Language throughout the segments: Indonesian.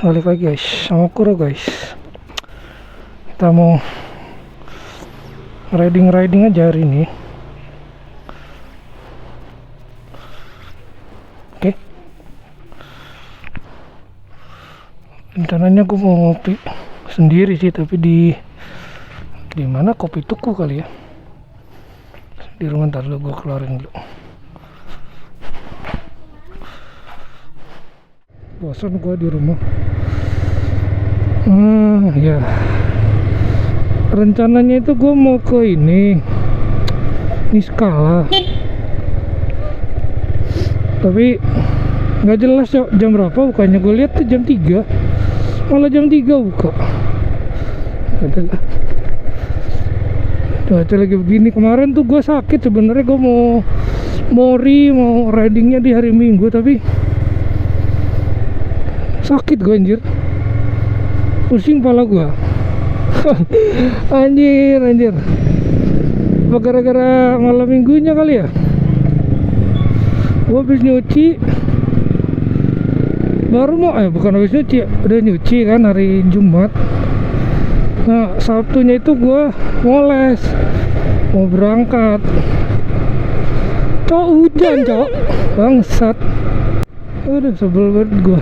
balik lagi guys sama Kuro guys. Kita mau riding aja hari ini. Oke. Rencananya gue mau ngopi sendiri sih, tapi di mana Kopi Tuku kali ya. Di rumah, ntar dulu gue keluarin dulu. Bosan gue di rumah. Ya. Rencananya itu gue mau ke ini Niskala. Tapi nggak jelas jam berapa bukanya. Gue lihat tuh jam 3. Malah jam 3 buka. Adalah. Cuaca lagi begini. Kemarin tuh gue sakit sebenarnya. Gue mau ridingnya di hari Minggu, tapi sakit gue anjir. Pusing kepala gue. anjir apa gara-gara malam minggunya kali ya. Gue habis nyuci baru mau bukan habis nyuci, udah nyuci kan hari Jumat. Nah Sabtunya itu gue moles mau berangkat, hujan bangsat. Udah sebel banget gue.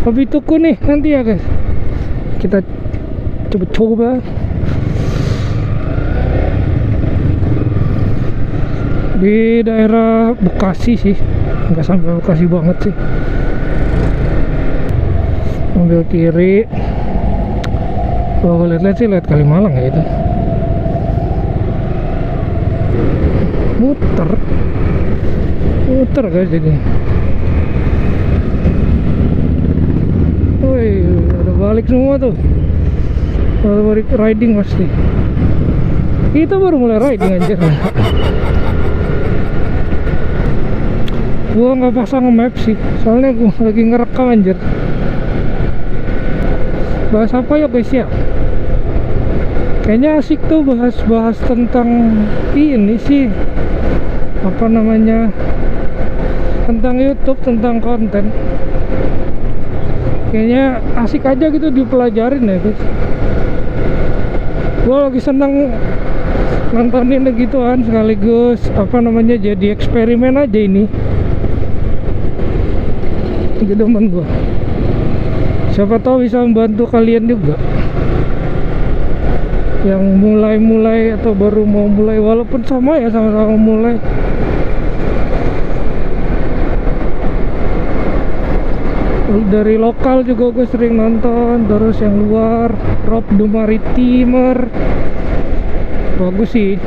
Kopi Tuku nih nanti ya guys, kita coba di daerah Bekasi sih, nggak sampai Bekasi banget sih. Ambil kiri. Kalau lihat sih lihat Kalimalang ya itu. Muter guys jadi. Woi, udah balik semua tuh. Baru balik riding pasti. Kita baru mulai riding anjir. Gua nggak pasang map sih, soalnya gua lagi ngerekam anjir. Bahas apa ya guys ya? Kayaknya asik tuh bahas tentang ini sih, apa namanya, tentang YouTube, tentang konten. Kayaknya asik aja gitu dipelajarin ya guys. Gue lagi seneng nontonin gituan, sekaligus apa namanya, jadi eksperimen aja ini. Demen gue. Siapa tahu bisa membantu kalian juga yang mulai atau baru mau mulai, walaupun sama ya, sama-sama mulai. Dari lokal juga gue sering nonton, terus yang luar, Rob the Maritimer, bagus sih.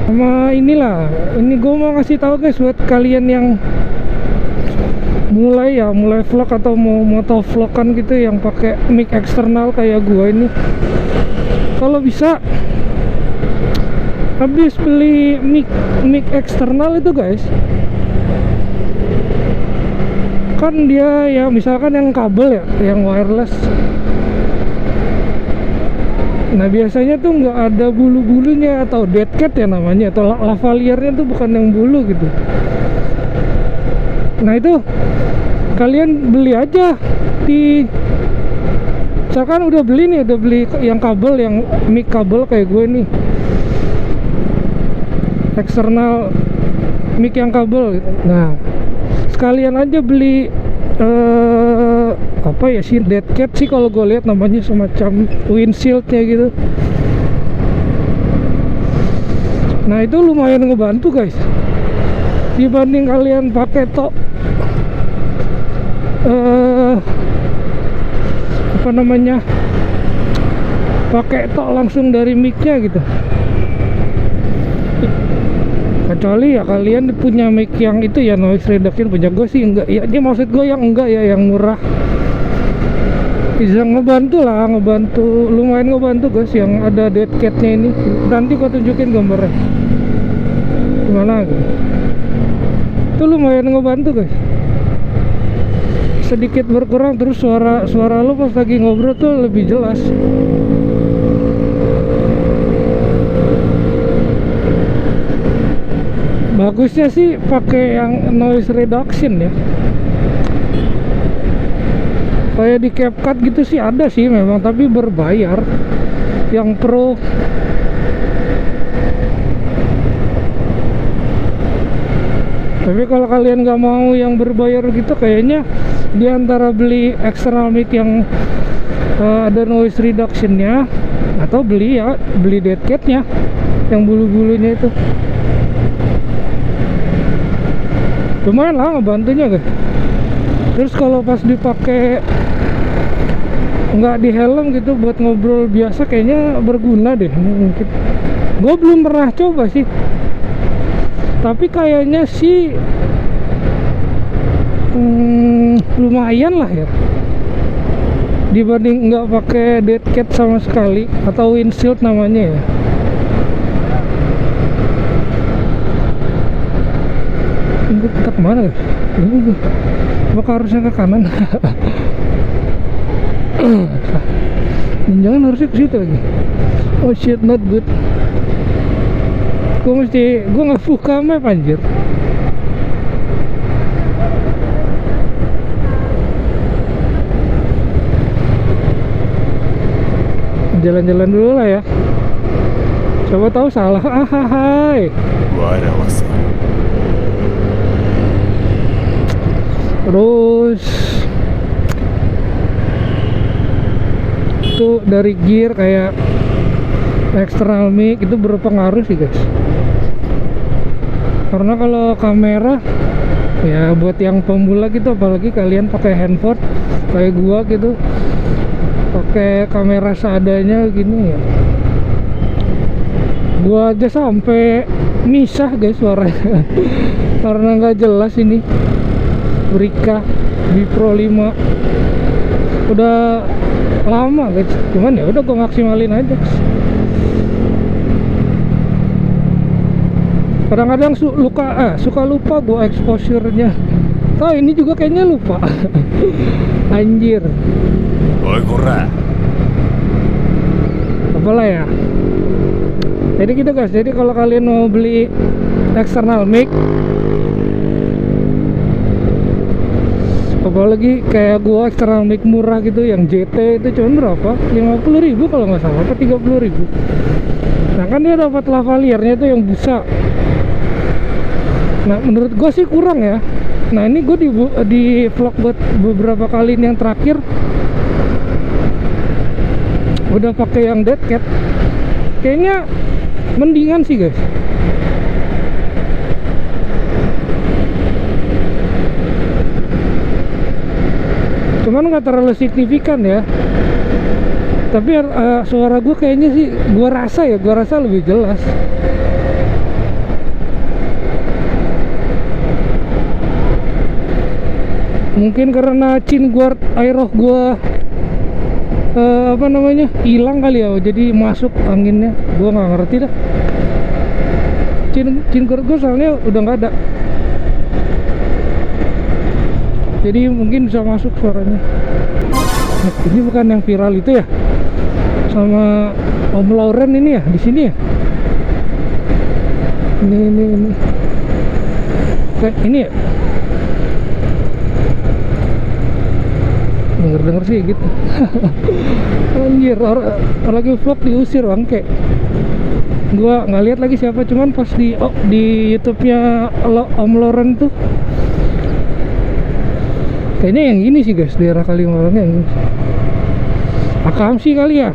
Sama inilah, ini gue mau ngasih tahu guys buat kalian yang mulai vlog atau mau motovlogan gitu, yang pakai mic eksternal kayak gue ini. Kalau bisa habis beli mic eksternal itu guys, kan dia ya misalkan yang kabel ya, yang wireless. Nah biasanya tuh nggak ada bulu-bulunya, atau dead cat ya namanya, atau lavaliernya tuh bukan yang bulu gitu. Nah itu kalian beli aja di, misalkan udah beli yang kabel, yang mic kabel kayak gue nih, eksternal mic yang kabel gitu. Nah sekalian aja beli apa ya sih, dead cat sih kalau gue lihat namanya, semacam windshieldnya gitu. Nah itu lumayan ngebantu guys, dibanding kalian pakai apa namanya, pakai langsung dari micnya gitu. Kecuali ya kalian punya mic yang itu ya, noise reduction. Punya gue sih enggak ya, ini maksud gue yang enggak ya, yang murah. Bisa lumayan ngebantu guys, yang ada dead catnya ini. Nanti gue tunjukin gambarnya gimana gitu. Itu lumayan ngebantu guys, sedikit berkurang, terus suara lo pas lagi ngobrol tuh lebih jelas. Bagus bagusnya sih pakai yang noise reduction ya. Kayak di CapCut gitu sih ada sih memang, tapi berbayar. Yang pro. Tapi kalau kalian nggak mau yang berbayar gitu, kayaknya di antara beli external mic yang ada noise reductionnya, atau beli dead catnya yang bulu-bulunya itu, lumayan lah ngebantunya guys. Terus kalau pas dipakai nggak di helm gitu buat ngobrol biasa, kayaknya berguna deh. Ini mungkin gue belum pernah coba sih, tapi kayaknya sih lumayan lah ya, dibanding nggak pakai dead cat sama sekali, atau windshield namanya ya. Gue kita kemana guys? Ini bakal harusnya ke kanan. Jangan harusnya ke situ lagi. Oh shit, not good. Gue nggak buka map anjir. Jalan-jalan dulu lah ya. Coba tahu salah. Hai. Terus itu dari gear kayak external mic itu berpengaruh sih guys. Karena kalau kamera ya buat yang pemula gitu, apalagi kalian pakai handphone kayak gua gitu, pakai kamera seadanya gini ya, gua aja sampai misah guys suaranya. Karena nggak jelas ini. Rika di Pro 5 udah lama guys, cuman ya udah gue maksimalin aja. Kadang-kadang suka lupa gue exposure-nya. Ini juga kayaknya lupa. Anjir. Oi kurang. Apalah ya. Jadi gitu guys, jadi kalau kalian mau beli external mic, apalagi kayak gua external mic murah gitu yang JT itu cuma berapa? 50.000 kalau nggak salah, apa 30.000. Nah kan dia dapat lavaliernya itu yang busa. Nah menurut gua sih kurang ya. Nah ini gua di vlog buat beberapa kali ini yang terakhir udah pakai yang dead cat, kayaknya mendingan sih guys. Cuman nggak terlalu signifikan ya, tapi suara gue kayaknya sih, gue rasa lebih jelas. Mungkin karena chin guard aeroh gue hilang kali ya, jadi masuk anginnya. Gue nggak ngerti dah. Chin guard gue soalnya udah nggak ada, jadi mungkin bisa masuk suaranya. Nah, ini bukan yang viral itu ya, sama Om Lauren ini ya, di sini ya. Ini kayak ini ya. Denger sih gitu. Anjir, lagi vlog diusir bangke. Gua nggak lihat lagi siapa, cuman pas di YouTube-nya Om Lauren tuh kayaknya yang ini sih guys, daerah Kalimantan yang ini. Akamsi kali ya.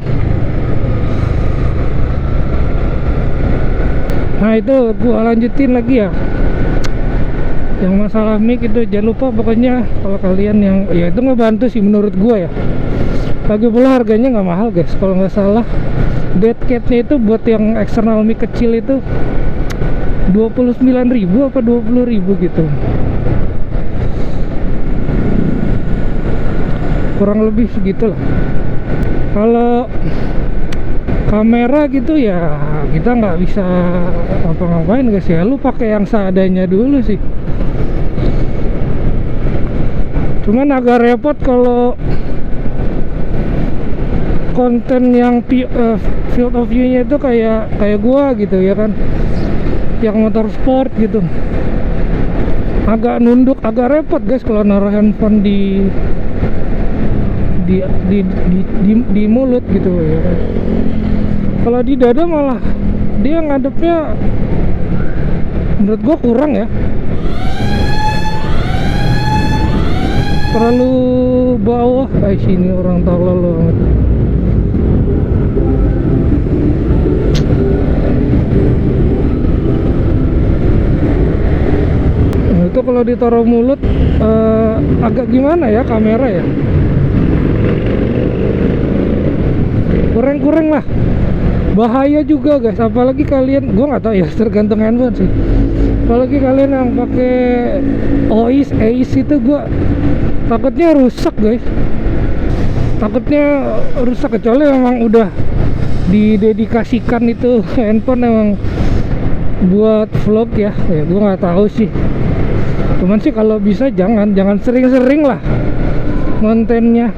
Nah itu gua lanjutin lagi ya, yang masalah mic itu jangan lupa pokoknya. Kalau kalian yang ya itu ngebantu sih menurut gua ya. Lagi pula harganya nggak mahal guys, kalau nggak salah dead catnya itu buat yang external mic kecil itu 29.000 apa 20.000 gitu, kurang lebih segitulah. Kalau kamera gitu ya kita nggak bisa apa-ngapain guys ya, lu pakai yang seadanya dulu sih. Cuman agak repot kalau konten yang field of view-nya itu kayak gua gitu ya kan, yang motor sport gitu. Agak nunduk, agak repot guys kalau naruh handphone di mulut gitu ya. Kalau di dada malah dia ngadepnya menurut gua kurang ya, terlalu bawah. Sini orang tolol banget. Nah, itu kalau ditaruh mulut agak gimana ya kamera ya, kurang lah, bahaya juga guys. Apalagi kalian, gua nggak tahu ya, tergantung handphone sih. Apalagi kalian yang pakai Ace itu, gua takutnya rusak guys, takutnya rusak kecuali memang udah didedikasikan itu handphone emang buat vlog ya. Gua nggak tahu sih, cuman sih kalau bisa jangan sering-sering lah kontennya.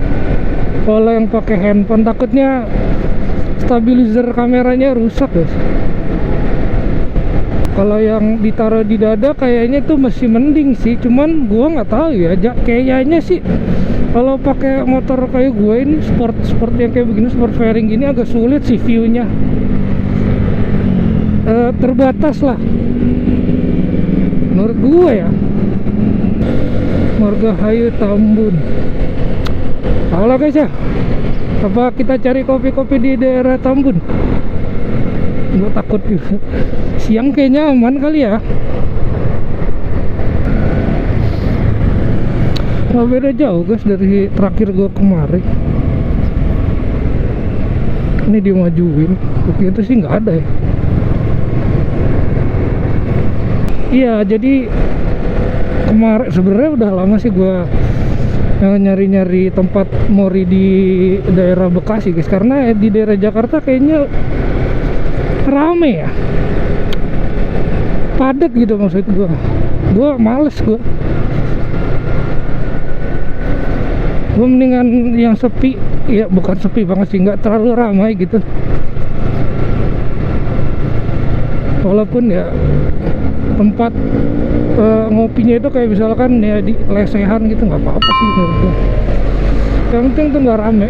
Kalau yang pakai handphone takutnya stabilizer kameranya rusak guys. Kalau yang ditaruh di dada kayaknya tuh masih mending sih, cuman gua nggak tahu ya, kayaknya sih kalau pakai motor kayak gue ini, sport yang kayak begini, sport fairing gini, agak sulit sih viewnya. Terbatas lah menurut gue ya. Margahayu Tambun. Halo guys ya, apa kita cari kopi-kopi di daerah Tambun? Gue takut juga. Siang kayaknya aman kali ya. Nggak beda jauh guys dari terakhir gue kemarin. Ini dimajuin, kopi itu sih nggak ada ya. Iya, jadi kemarin sebenarnya udah lama sih gue nyari-nyari tempat mori di daerah Bekasi guys, karena di daerah Jakarta kayaknya rame ya, padat gitu maksud gue males. Gue mendingan yang sepi ya, bukan sepi banget sih, nggak terlalu ramai gitu. Walaupun ya tempat ngopinya itu kayak misalkan ya di lesehan gitu, nggak apa-apa sih menurut gue. Yang penting tuh nggak rame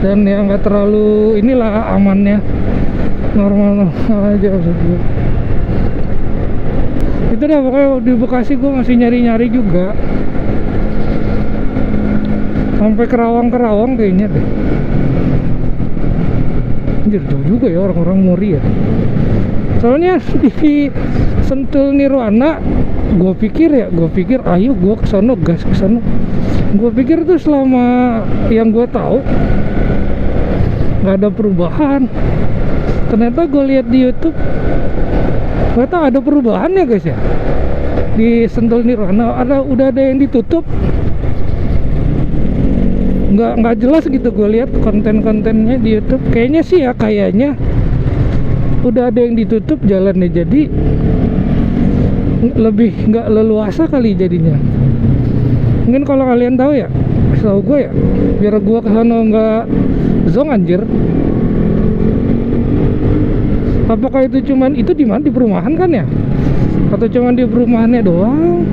dan ya nggak terlalu inilah, amannya normal aja maksud gue. Itu dah pokoknya di Bekasi gue masih nyari-nyari juga, sampai Kerawang kayaknya deh. Anjir, jauh juga ya orang-orang mori ya. Soalnya di Sentul Nirwana gue pikir ayo gue kesana, gas kesana. Gue pikir tuh selama yang gue tahu nggak ada perubahan. Ternyata gue lihat di YouTube, ternyata ada perubahan ya guys ya. Di Sentul Nirwana udah ada yang ditutup, nggak jelas gitu. Gue lihat konten-kontennya di YouTube, kayaknya sih ya, kayaknya udah ada yang ditutup jalannya, jadi lebih nggak leluasa kali jadinya. Mungkin kalau kalian tahu ya, tahu gue ya, biar gue kesana nggak zong anjir. Apakah itu cuman itu di mana, di perumahan kan ya, atau cuman di perumahannya doang,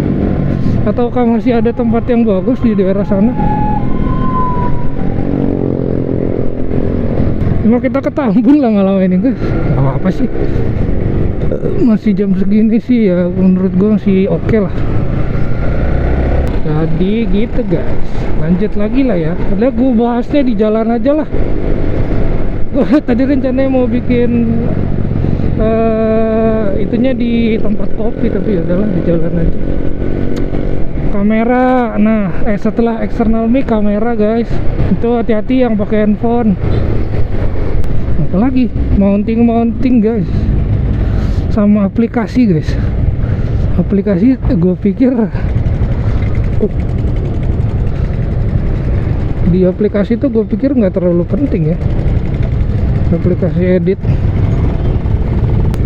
ataukah masih ada tempat yang bagus di daerah sana? Cuma kita ke Tambun lah malam ini guys, nggak apa-apa sih. Masih jam segini sih ya, menurut gue masih oke lah. Jadi gitu guys, lanjut lagi lah ya. Padahal gue bahasnya di jalan aja lah. Gue tadi rencananya mau bikin itunya di tempat kopi, tapi udahlah di jalan aja. Kamera, nah setelah external mic, kamera guys, itu hati-hati yang pakai handphone. Apalagi mounting guys, sama aplikasi guys. Aplikasi gue pikir di aplikasi tuh gue pikir nggak terlalu penting ya, aplikasi edit.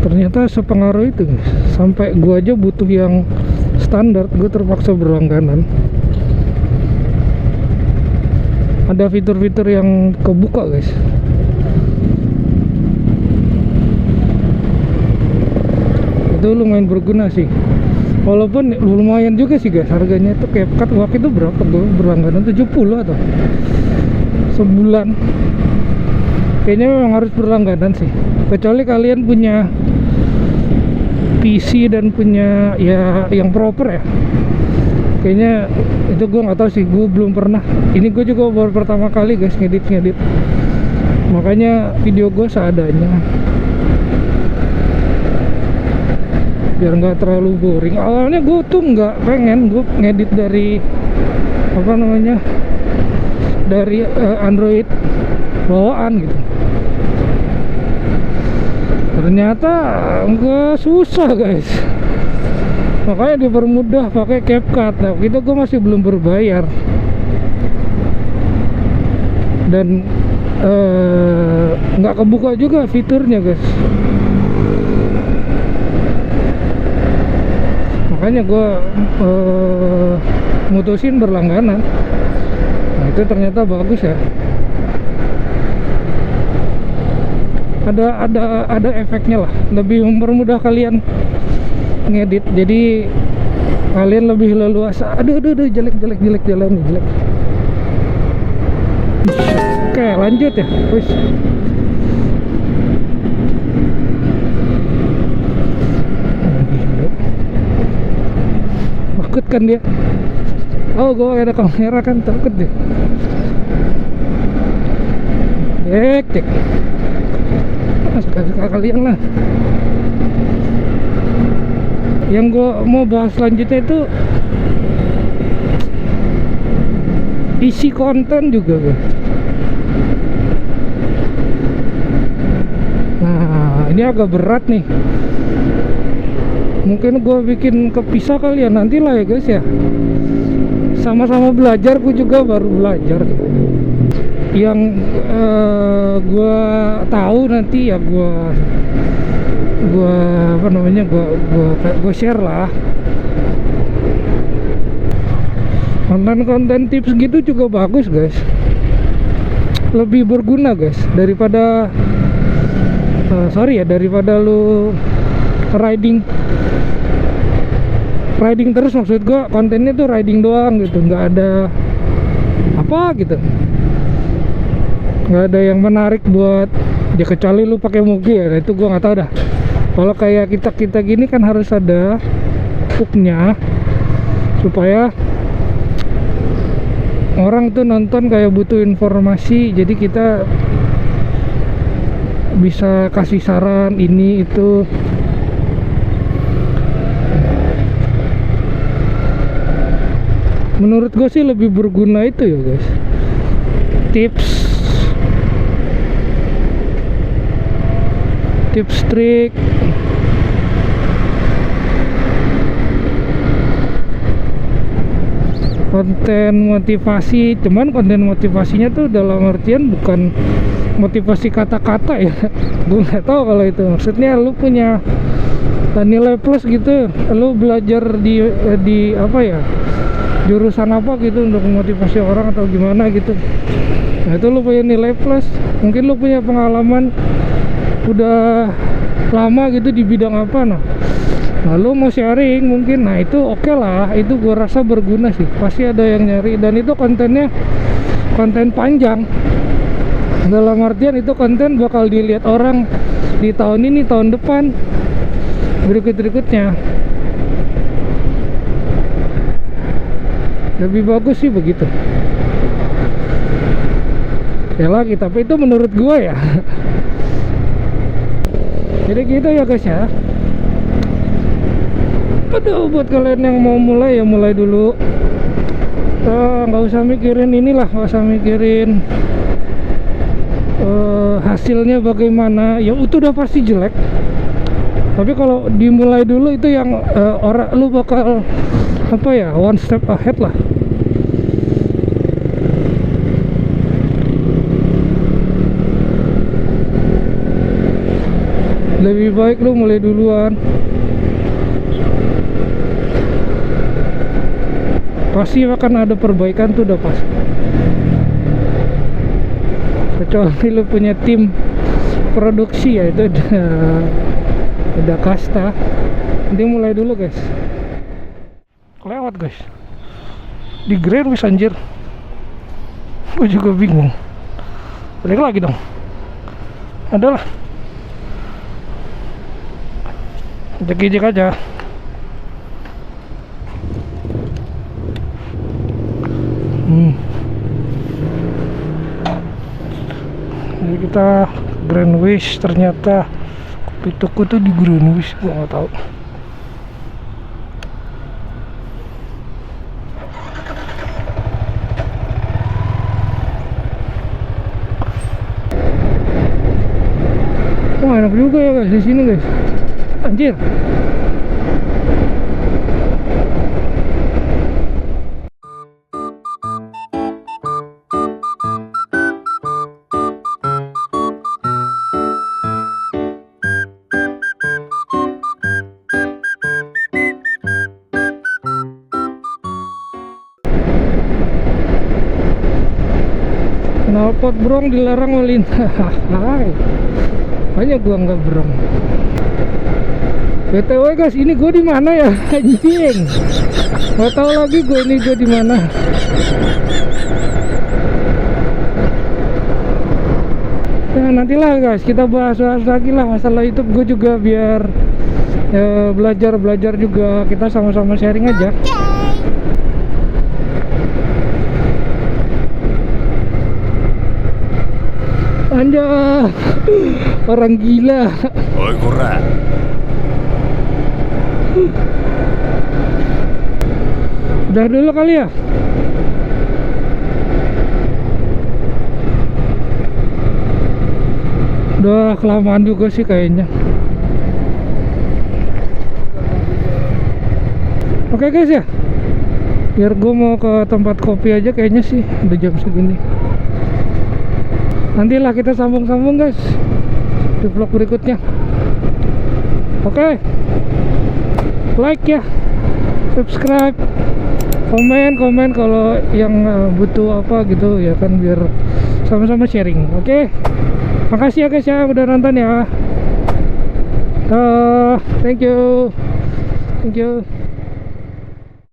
Ternyata sepengaruh itu guys, sampai gue aja butuh yang standar, gue terpaksa berlangganan. Ada fitur-fitur yang kebuka guys. itu lumayan berguna sih. Walaupun lumayan juga sih guys, harganya itu CapCut waktu itu berapa gue berlangganan 70 atau sebulan. Kayaknya memang harus berlangganan sih, kecuali kalian punya PC dan punya ya yang proper ya. Kayaknya itu gue nggak tahu sih, gue belum pernah. Ini gue juga baru pertama kali guys ngedit, makanya video gue seadanya biar nggak terlalu boring. Awalnya gue tuh nggak pengen gue ngedit dari apa namanya, dari Android bawaan gitu. Ternyata nggak susah guys, makanya dipermudah pakai CapCut. Nah itu gue masih belum berbayar dan nggak kebuka juga fiturnya guys. Makanya gue mutusin berlangganan. Nah itu ternyata bagus ya, ada efeknya lah, lebih mempermudah kalian ngedit, jadi kalian lebih leluasa. Aduh jelek jalan nih, jelek. Oke lanjut ya, wis. Takut kan dia, oh gue ada kamera kan, takut deh. Cek suka kalian lah. Yang gue mau bahas selanjutnya itu isi konten juga guys. Nah ini agak berat nih, mungkin gue bikin kepisah kali ya, nantilah ya guys ya, sama-sama belajar. Gue juga baru belajar gitu. Yang gue tahu nanti ya gue apa namanya, gue share lah. Konten tips gitu juga bagus guys, lebih berguna guys daripada daripada lu riding terus. Maksud gue kontennya tuh riding doang gitu, nggak ada apa gitu, nggak ada yang menarik buat ya, kecuali lu pakai Mugi ya. Nah, itu gua nggak tahu dah. Kalau kayak kita gini kan harus ada hooknya supaya orang tuh nonton kayak butuh informasi, jadi kita bisa kasih saran ini itu. Menurut gue sih lebih berguna itu ya guys, tips trik, konten motivasi. Cuman konten motivasinya tuh dalam artian bukan motivasi kata-kata ya. Gue nggak tahu kalau itu maksudnya lu punya nilai plus gitu, lu belajar di apa ya, jurusan apa gitu untuk memotivasi orang atau gimana gitu. Nah itu lu punya nilai plus, mungkin lu punya pengalaman udah lama gitu di bidang apa, nah lu mau sharing mungkin, nah itu oke lah, itu gua rasa berguna sih, pasti ada yang nyari. Dan itu kontennya konten panjang, dalam artian itu konten bakal dilihat orang di tahun ini, tahun depan, berikutnya. Lebih bagus sih begitu ya lagi, tapi itu menurut gua ya. Jadi gitu ya guys ya. Aduh, buat kalian yang mau mulai ya mulai dulu, nggak usah mikirin inilah, nggak usah mikirin hasilnya bagaimana, ya itu udah pasti jelek. Tapi kalau dimulai dulu itu yang orang lu bakal apa ya, one step ahead lah. Lebih baik lu mulai duluan, pasti akan ada perbaikan tuh, udah pasti. Kecuali lu punya tim produksi ya, itu udah kasta. Nanti mulai dulu guys. Lewat guys. Di Grand Wis anjir. Gue juga bingung. Balik lagi dong. Adalah. Jek-jek aja. Jadi kita Grand Wis, ternyata kopi toko tuh di Grand Wis, gua nggak tahu. Wah, enak juga ya guys di sini guys. Anjir. Knalpot brong dilarang melintas. Hai. Banyak gua nggak brong. BTW guys, ini gua di mana ya? Anjing. Nggak tahu lagi gua di mana. Nah, nantilah guys kita bahas lagi lah masalah YouTube. Gue juga biar belajar juga, kita sama-sama sharing aja. Anjay, orang gila. Oi kurang. Udah dulu kali ya. Udah kelamaan juga sih kayaknya. Oke guys ya, biar gue mau ke tempat kopi aja kayaknya sih, udah jam segini. Nantilah kita sambung-sambung guys di vlog berikutnya. Oke, like ya, subscribe, komen kalau yang butuh apa gitu ya kan, biar sama-sama sharing. Oke, makasih ya guys ya udah nonton ya. Thank you.